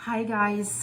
Hi guys,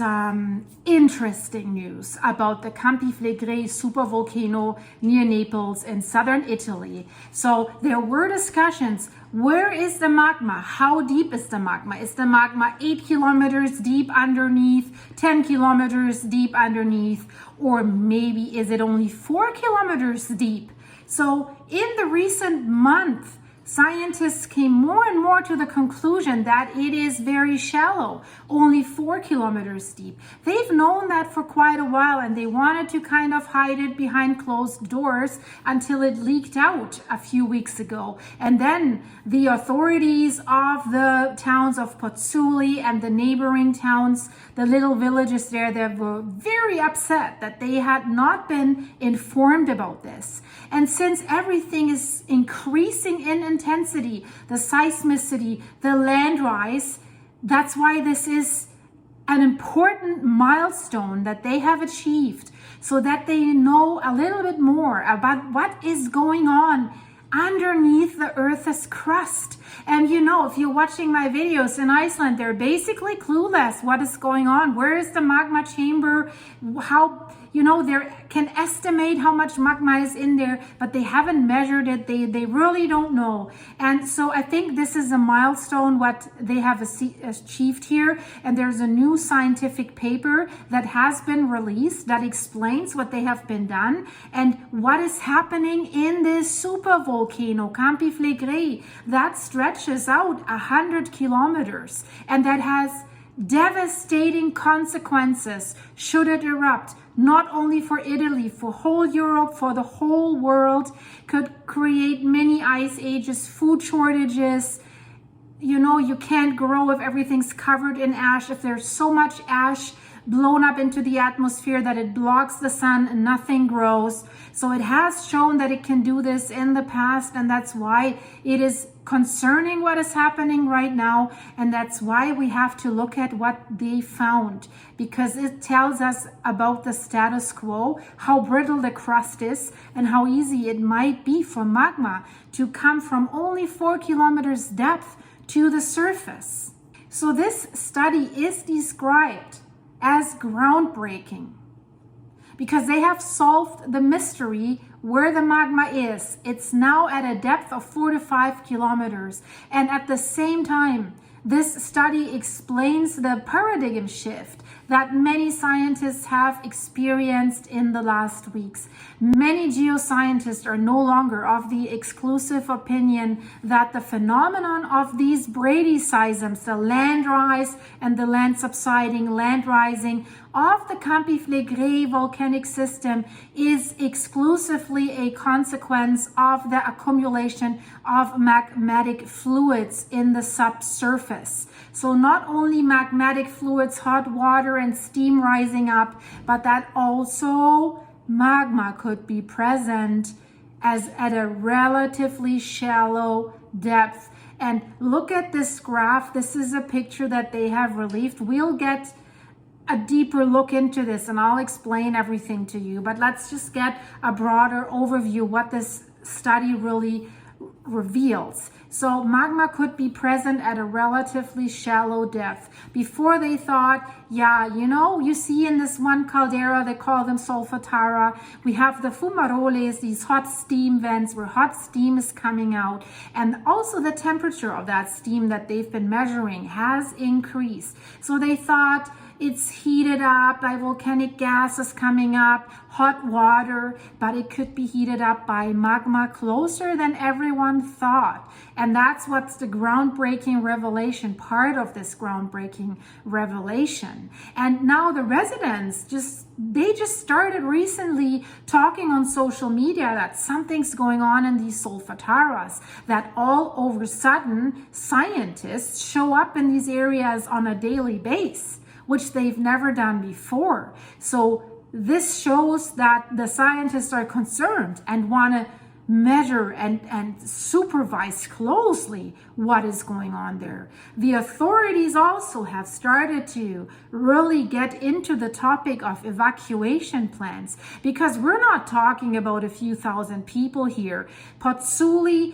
interesting news about the Campi Flegrei supervolcano near Naples in southern Italy. So there were discussions, where is the magma? How deep is the magma? Is the magma 8 kilometers deep underneath, 10 kilometers deep underneath, or maybe is it only 4 kilometers deep? So in the recent month, scientists came more and more to the conclusion that it is very shallow, only 4 kilometers deep. They've known that for quite a while, and they wanted to kind of hide it behind closed doors until it leaked out a few weeks ago. And then the authorities of the towns of Pozzuoli and the neighboring towns, the little villages there, they were very upset that they had not been informed about this. And since everything is increasing in intensity, the seismicity, the land rise, that's why this is an important milestone that they have achieved, so that they know a little bit more about what is going on underneath the Earth's crust. And you know, if you're watching my videos in Iceland, they're basically clueless what is going on. Where is the magma chamber? How, you know, they can estimate how much magma is in there, but they haven't measured it. They really don't know. And so I think this is a milestone what they have achieved here. And there's a new scientific paper that has been released that explains what they have been done and what is happening in this supervolcano, Campi Flegrei, that stretches out 100 kilometers and that has devastating consequences should it erupt, not only for Italy, for whole Europe, for the whole world. Could create many ice ages, food shortages. You know, you can't grow if everything's covered in ash. If there's so much ash blown up into the atmosphere that it blocks the sun and nothing grows. So it has shown that it can do this in the past, and that's why it is concerning what is happening right now. And that's why we have to look at what they found, because it tells us about the status quo, how brittle the crust is, and how easy it might be for magma to come from only 4 kilometers depth to the surface. So this study is described as groundbreaking because they have solved the mystery where the magma is. It's now at a depth of 4 to 5 kilometers. And at the same time, this study explains the paradigm shift that many scientists have experienced in the last weeks. Many geoscientists are no longer of the exclusive opinion that the phenomenon of these bradyseisms, the land rise and the land subsiding, land rising of the Campi Flegrei volcanic system is exclusively a consequence of the accumulation of magmatic fluids in the subsurface. So not only magmatic fluids, hot water and steam rising up, but that also magma could be present as at a relatively shallow depth. And look at this graph. This is a picture that they have released. We'll get a deeper look into this and I'll explain everything to you, but let's just get a broader overview what this study really reveals. So magma could be present at a relatively shallow depth. Before they thought, yeah, you know, you see in this one caldera, they call them solfatara, we have the fumaroles, these hot steam vents where hot steam is coming out, and also the temperature of that steam that they've been measuring has increased. So they thought it's heated up by volcanic gases coming up, hot water, but it could be heated up by magma closer than everyone thought. And that's what's the groundbreaking revelation, part of this groundbreaking revelation. And now the residents they just started recently talking on social media that something's going on in these solfataras, that all over a sudden scientists show up in these areas on a daily basis, which they've never done before. So this shows that the scientists are concerned and want to measure and supervise closely what is going on there. The authorities also have started to really get into the topic of evacuation plans, because we're not talking about a few thousand people here. Pozzuoli,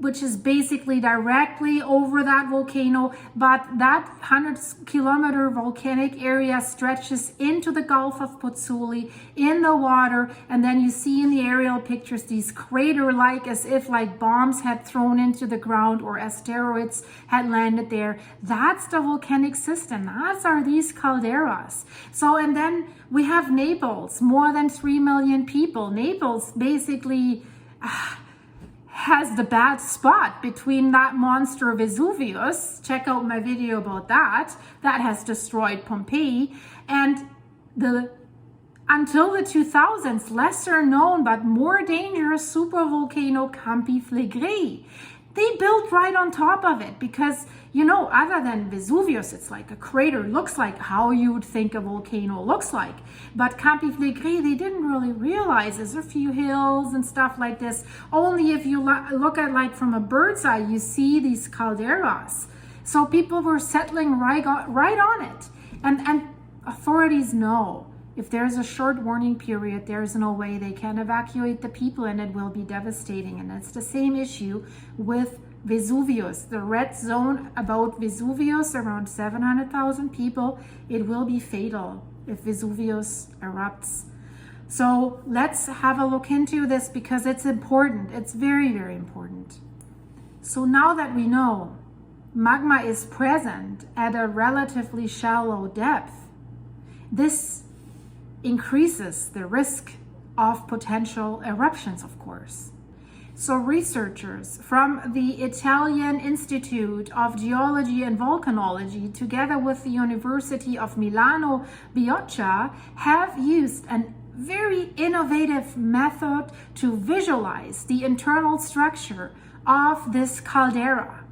which is basically directly over that volcano, but that 100-kilometer volcanic area stretches into the Gulf of Pozzuoli in the water, and then you see in the aerial pictures these crater-like, as if like bombs had thrown into the ground or asteroids had landed there. That's the volcanic system. That's are these calderas. So, and then we have Naples, more than 3 million people. Naples basically has the bad spot between that monster Vesuvius. Check out my video about that. That has destroyed Pompeii. And until the 2000s, lesser known but more dangerous supervolcano Campi Flegrei. They built right on top of it because, you know, other than Vesuvius, it's like a crater, looks like how you would think a volcano looks like. But Campi Flegrei, they didn't really realize there's a few hills and stuff like this. Only if you look at like from a bird's eye, you see these calderas. So people were settling right on it. And authorities know if there's a short warning period, there's no way they can evacuate the people and it will be devastating. And it's the same issue with Vesuvius. The red zone about Vesuvius, around 700,000 people, it will be fatal if Vesuvius erupts. So let's have a look into this because it's important. It's very, very important. So now that we know magma is present at a relatively shallow depth, this increases the risk of potential eruptions, of course. So researchers from the Italian Institute of Geology and Volcanology, together with the University of Milano Bicocca, have used a very innovative method to visualize the internal structure of this caldera.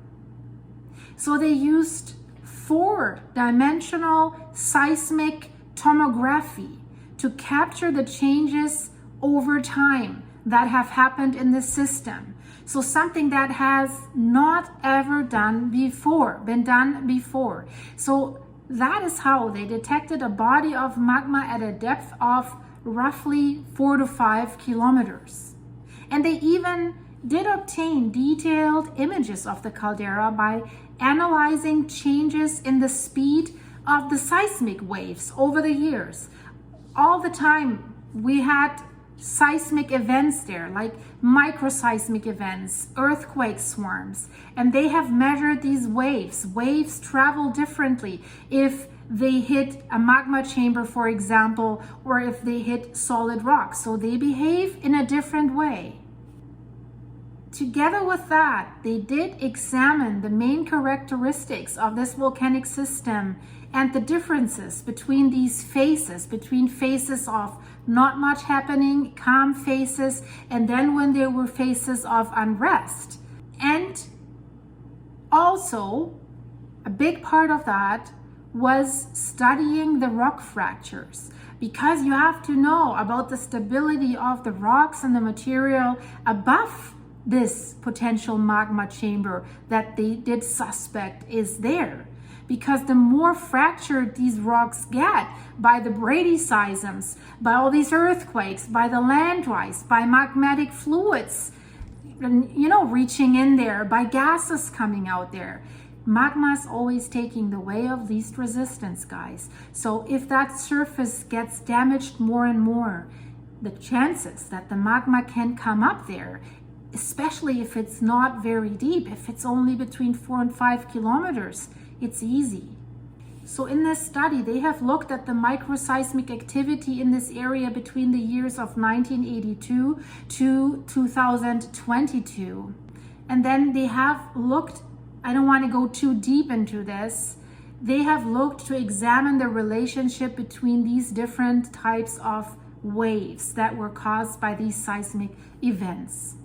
So they used 4-dimensional seismic tomography to capture the changes over time that have happened in the system. So something that has not ever been done before. So that is how they detected a body of magma at a depth of roughly 4 to 5 kilometers. And they even did obtain detailed images of the caldera by analyzing changes in the speed of the seismic waves over the years. All the time we had seismic events there, like microseismic events, earthquake swarms, and they have measured these waves. Waves travel differently if they hit a magma chamber, for example, or if they hit solid rock. So they behave in a different way. Together with that, they did examine the main characteristics of this volcanic system and the differences between these phases, between phases of not much happening, calm phases, and then when there were phases of unrest. And also, a big part of that was studying the rock fractures, because you have to know about the stability of the rocks and the material above this potential magma chamber that they did suspect is there. Because the more fractured these rocks get by the bradyseisms, by all these earthquakes, by the land rise, by magmatic fluids, reaching in there, by gases coming out there, magma is always taking the way of least resistance, guys. So if that surface gets damaged more and more, the chances that the magma can come up there, especially if it's not very deep, if it's only between 4 and 5 kilometers, it's easy. So in this study, they have looked at the microseismic activity in this area between the years of 1982 to 2022. And then they have looked, I don't want to go too deep into this, they have looked to examine the relationship between these different types of waves that were caused by these seismic events.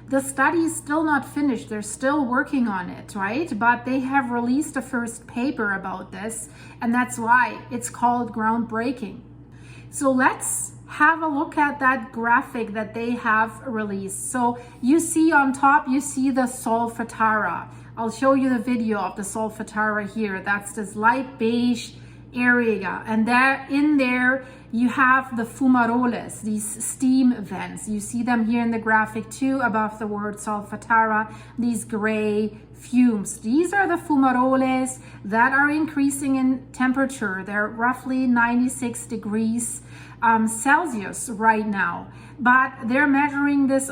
The study is still not finished. They're still working on it, right? But they have released a first paper about this, and that's why it's called groundbreaking. So let's have a look at that graphic that they have released. So you see on top, you see the solfatara. I'll show you the video of the solfatara here. That's this light beige area, and there in there you have the fumaroles, these steam vents. You see them here in the graphic too, above the word solfatara, these gray fumes. These are the fumaroles that are increasing in temperature. They're roughly 96 degrees Celsius right now, but they're measuring this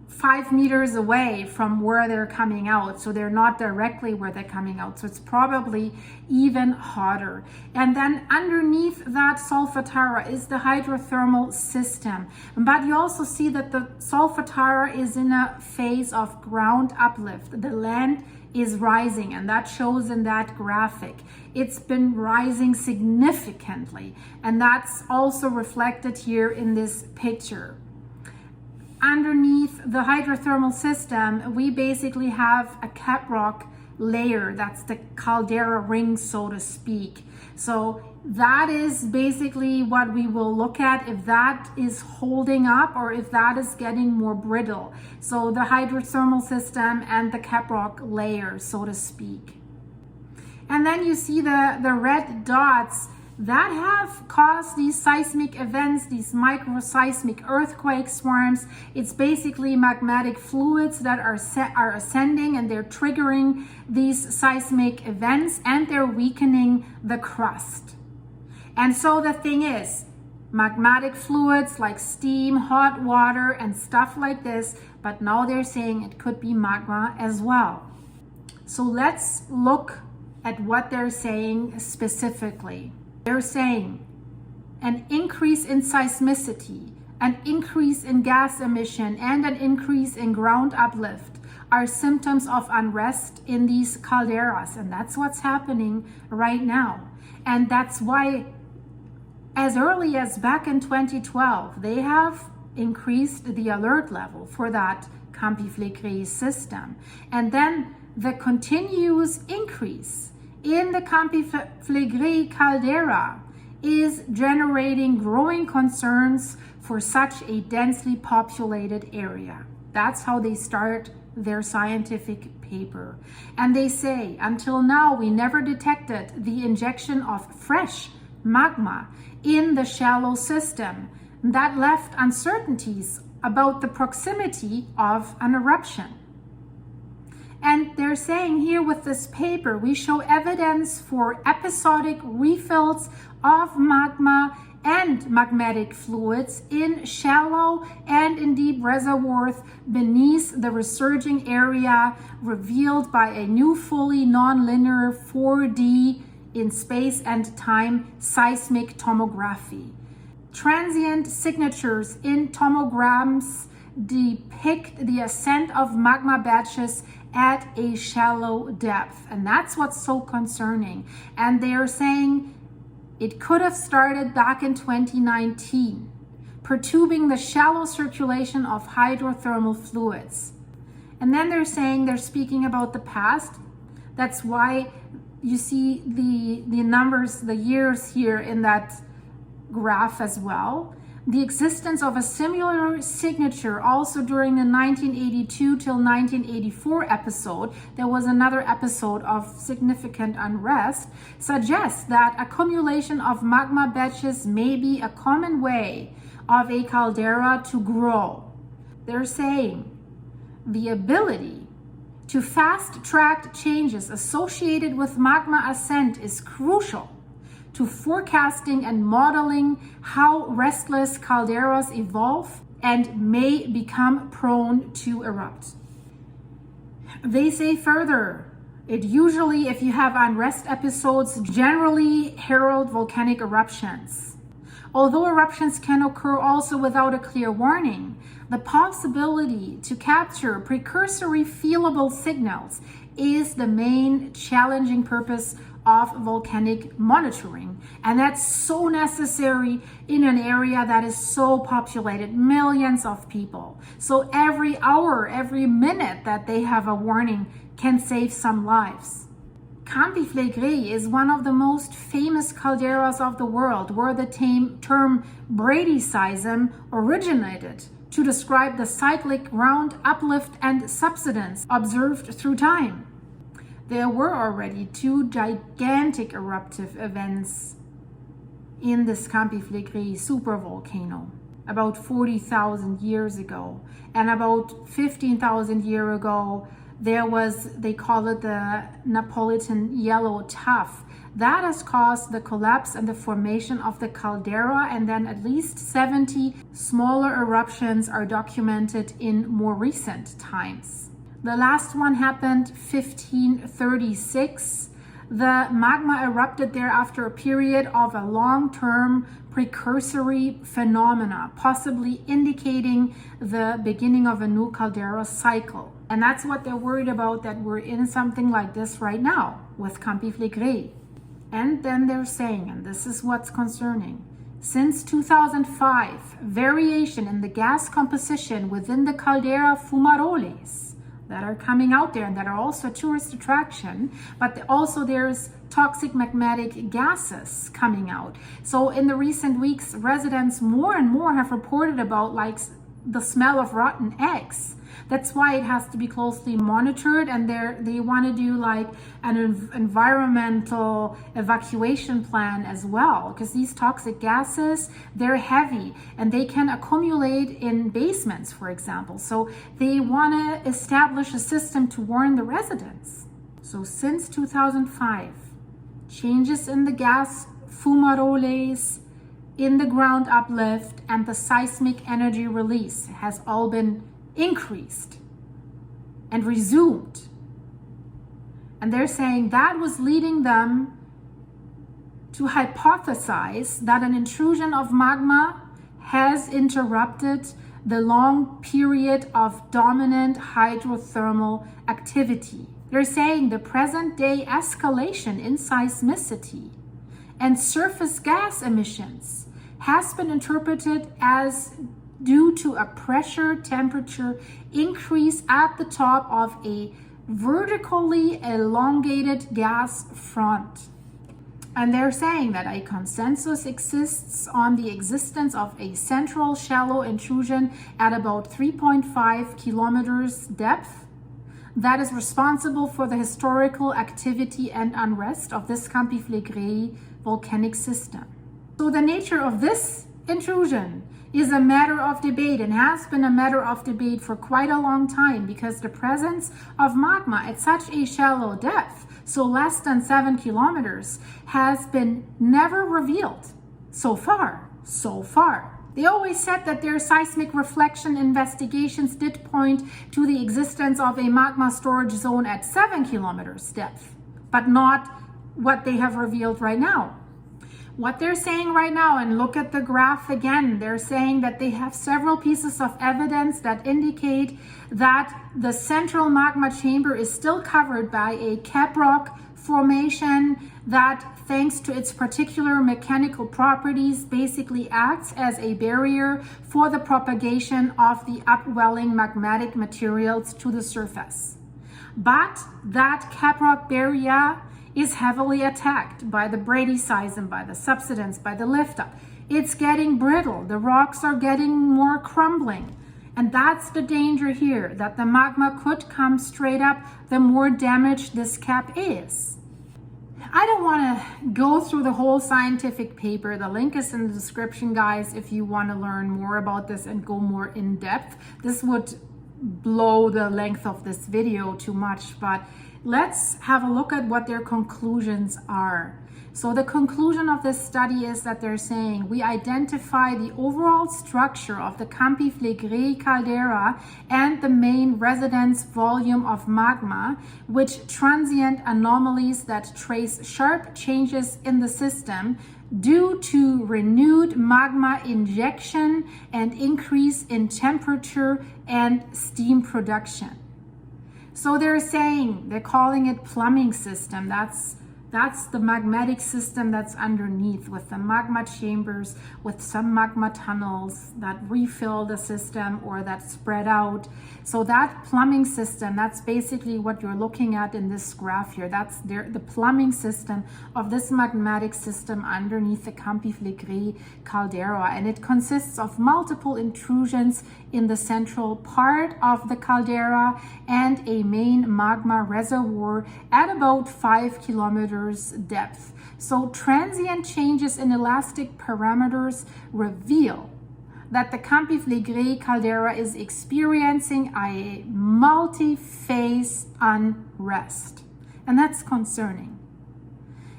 5 meters away from where they're coming out, so they're not directly where they're coming out, so it's probably even hotter. And then underneath that solfatara is the hydrothermal system, but you also see that the solfatara is in a phase of ground uplift. The land is rising, and that shows in that graphic. It's been rising significantly, and that's also reflected here in this picture. Underneath the hydrothermal system, we basically have a caprock layer. That's the caldera ring, so to speak. So that is basically what we will look at, if that is holding up or if that is getting more brittle. So the hydrothermal system and the caprock layer, so to speak. And then you see the red dots that have caused these seismic events, these microseismic earthquake swarms. It's basically magmatic fluids that are ascending, and they're triggering these seismic events, and they're weakening the crust. And so the thing is, magmatic fluids like steam, hot water, and stuff like this, but now they're saying it could be magma as well. So let's look at what they're saying specifically. They're saying an increase in seismicity, an increase in gas emission, and an increase in ground uplift are symptoms of unrest in these calderas. And that's what's happening right now. And that's why, as early as back in 2012, they have increased the alert level for that Campi Flegrei system. And then the continuous increase in the Campi Flegrei caldera is generating growing concerns for such a densely populated area. That's how they start their scientific paper. And they say, until now, we never detected the injection of fresh magma in the shallow system. That left uncertainties about the proximity of an eruption. And they're saying here with this paper, we show evidence for episodic refills of magma and magmatic fluids in shallow and in deep reservoirs beneath the resurging area, revealed by a new fully nonlinear 4D in space and time seismic tomography. Transient signatures in tomograms depict the ascent of magma batches at a shallow depth, and that's what's so concerning. And they are saying it could have started back in 2019, perturbing the shallow circulation of hydrothermal fluids. And then they're saying, they're speaking about the past. That's why you see the numbers, the years here in that graph as well. The existence of a similar signature also during the 1982 till 1984 episode, there was another episode of significant unrest, suggests that accumulation of magma batches may be a common way of a caldera to grow. They're saying the ability to fast-track changes associated with magma ascent is crucial to forecasting and modeling how restless calderas evolve and may become prone to erupt. They say further, it usually, if you have unrest episodes, generally herald volcanic eruptions. Although eruptions can occur also without a clear warning, the possibility to capture precursory feelable signals is the main challenging purpose of volcanic monitoring. And that's so necessary in an area that is so populated, millions of people. So every hour, every minute that they have a warning can save some lives. Campi Flegrei is one of the most famous calderas of the world, where the term bradyseism originated to describe the cyclic ground uplift and subsidence observed through time. there were already two gigantic eruptive events in this Campi Flegrei supervolcano about 40,000 years ago. And about 15,000 years ago, there was, they call it the Neapolitan yellow tuff. That has caused the collapse and the formation of the caldera, and then at least 70 smaller eruptions are documented in more recent times. The last one happened 1536. The magma erupted there after a period of a long-term precursory phenomena, possibly indicating the beginning of a new caldera cycle. And that's what they're worried about, that we're in something like this right now with Campi Flegrei. And then they're saying, and this is what's concerning, since 2005, variation in the gas composition within the caldera fumaroles that are coming out there and that are also a tourist attraction, but also there's toxic magmatic gases coming out. So in the recent weeks, residents more and more have reported about like the smell of rotten eggs. That's why it has to be closely monitored, and they want to do like an environmental evacuation plan as well, because these toxic gases, they're heavy and they can accumulate in basements, for example. So they want to establish a system to warn the residents. So since 2005, changes in the gas fumaroles, in the ground uplift, and the seismic energy release has all been increased and resumed. And they're saying that was leading them to hypothesize that an intrusion of magma has interrupted the long period of dominant hydrothermal activity. They're saying the present day escalation in seismicity and surface gas emissions has been interpreted as due to a pressure temperature increase at the top of a vertically elongated gas front. And they're saying that a consensus exists on the existence of a central shallow intrusion at about 3.5 kilometers depth that is responsible for the historical activity and unrest of this Campi Flegrei volcanic system. So the nature of this intrusion is a matter of debate, and has been a matter of debate for quite a long time, because the presence of magma at such a shallow depth, so less than 7 kilometers, has been never revealed so far. They always said that their seismic reflection investigations did point to the existence of a magma storage zone at 7 kilometers depth, but not what they have revealed right now. What they're saying right now, and look at the graph again, they're saying that they have several pieces of evidence that indicate that the central magma chamber is still covered by a caprock formation that, thanks to its particular mechanical properties, basically acts as a barrier for the propagation of the upwelling magmatic materials to the surface. But that caprock barrier is heavily attacked by the bradyseism, by the subsidence, by the lift up. It's getting brittle. The rocks are getting more crumbling. And that's the danger here, that the magma could come straight up the more damaged this cap is. I don't want to go through the whole scientific paper. The link is in the description, guys, if you want to learn more about this and go more in depth. This would blow the length of this video too much, but let's have a look at what their conclusions are. So the conclusion of this study is that they're saying we identify the overall structure of the Campi Flegrei caldera and the main residence volume of magma, which transient anomalies that trace sharp changes in the system due to renewed magma injection and increase in temperature and steam production. So they're saying, they're calling it plumbing system. That's That's the magmatic system that's underneath, with the magma chambers, with some magma tunnels that refill the system or that spread out. So that plumbing system, that's basically what you're looking at in this graph here. That's the plumbing system of this magmatic system underneath the Campi Flegrei caldera. And it consists of multiple intrusions in the central part of the caldera and a main magma reservoir at about 5 kilometers depth. So transient changes in elastic parameters reveal that the Campi Flegrei caldera is experiencing a multi-phase unrest. And that's concerning,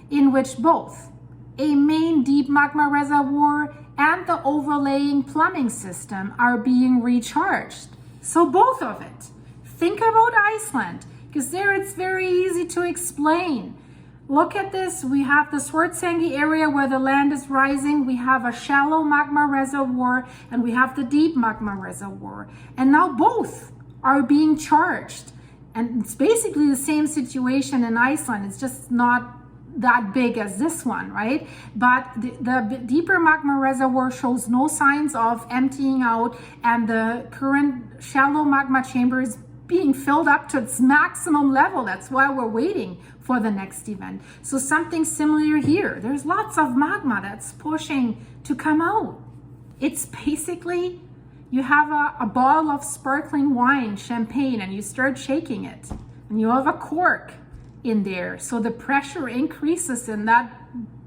in which both a main deep magma reservoir and the overlaying plumbing system are being recharged. So both of it. Think about Iceland, because there it's very easy to explain. Look at this. We have the Svartsengi area where the land is rising. We have a shallow magma reservoir and we have the deep magma reservoir. And now both are being charged. And it's basically the same situation in Iceland. It's just not that big as this one, right? But the deeper magma reservoir shows no signs of emptying out, and the current shallow magma chamber is being filled up to its maximum level. That's why we're waiting for the next event. So something similar here. There's lots of magma that's pushing to come out. It's basically, you have a bottle of sparkling wine, champagne, and you start shaking it, and you have a cork in there. So the pressure increases in that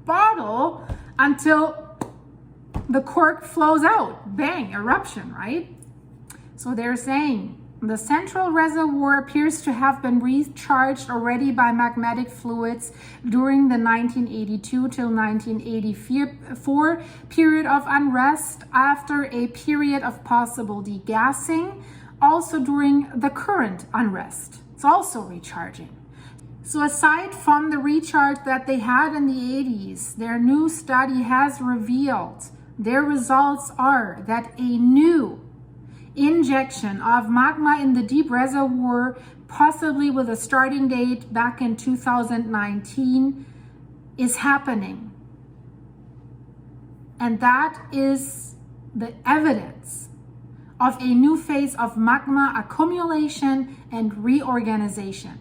bottle until the cork flows out. Bang, eruption, right? So they're saying the central reservoir appears to have been recharged already by magmatic fluids during the 1982 till 1984 period of unrest, after a period of possible degassing, also during the current unrest. It's also recharging. So aside from the recharge that they had in the 80s, their new study has revealed, their results are that a new injection of magma in the deep reservoir, possibly with a starting date back in 2019, is happening. And that is the evidence of a new phase of magma accumulation and reorganization.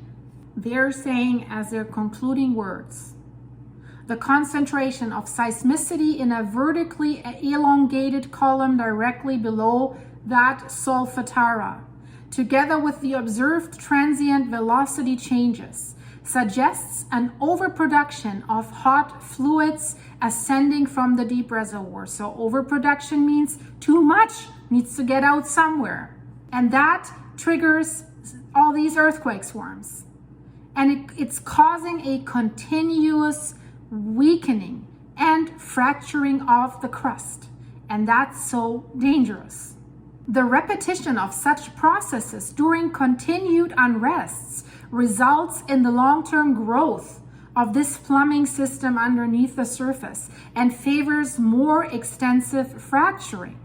They're saying, as their concluding words, the concentration of seismicity in a vertically elongated column directly below that solfatara, together with the observed transient velocity changes, suggests an overproduction of hot fluids ascending from the deep reservoir. So overproduction means too much needs to get out somewhere. And that triggers all these earthquake swarms. And it's causing a continuous weakening and fracturing of the crust. And that's so dangerous. The repetition of such processes during continued unrests results in the long-term growth of this plumbing system underneath the surface and favors more extensive fracturing.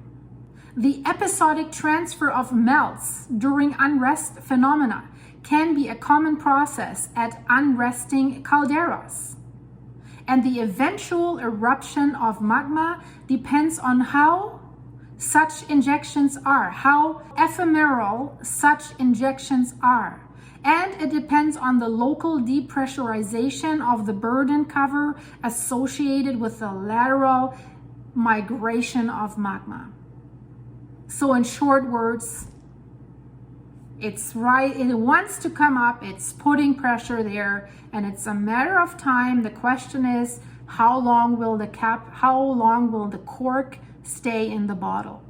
The episodic transfer of melts during unrest phenomena can be a common process at unresting calderas. And the eventual eruption of magma depends on how such injections are, how ephemeral such injections are. And it depends on the local depressurization of the burden cover associated with the lateral migration of magma. So in short words, it's right, it wants to come up, it's putting pressure there, and it's a matter of time. The question is, how long will the cork stay in the bottle?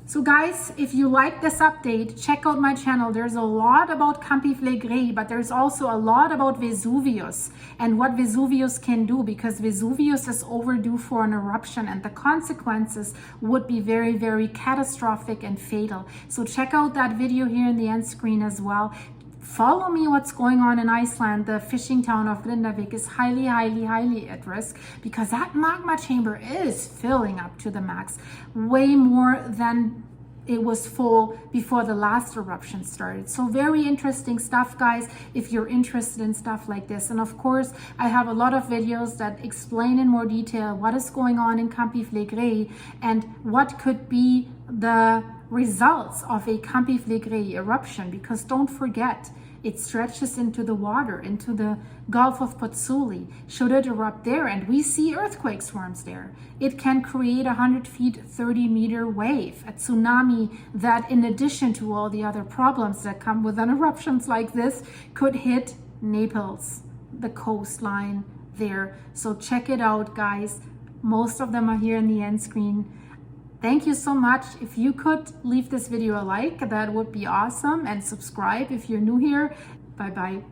So guys, if you like this update, check out my channel. There's a lot about Campi Flegrei, but there's also a lot about Vesuvius and what Vesuvius can do, because Vesuvius is overdue for an eruption and the consequences would be very, very catastrophic and fatal. So check out that video here in the end screen as well. Follow me what's going on in Iceland. The fishing town of Grindavik is highly, highly, highly at risk because that magma chamber is filling up to the max, way more than it was full before the last eruption started. So very interesting stuff, guys, if you're interested in stuff like this. And of course, I have a lot of videos that explain in more detail what is going on in Campi Flegrei and what could be the results of a Campi Flegrei eruption, because don't forget, it stretches into the water, into the Gulf of Pozzuoli. Should it erupt there, and we see earthquake swarms there, it can create 100 feet, 30-meter wave, a tsunami that, in addition to all the other problems that come with eruptions like this, could hit Naples, the coastline there. So check it out, guys. Most of them are here in the end screen. Thank you so much. If you could leave this video a like, that would be awesome, and subscribe if you're new here. Bye bye.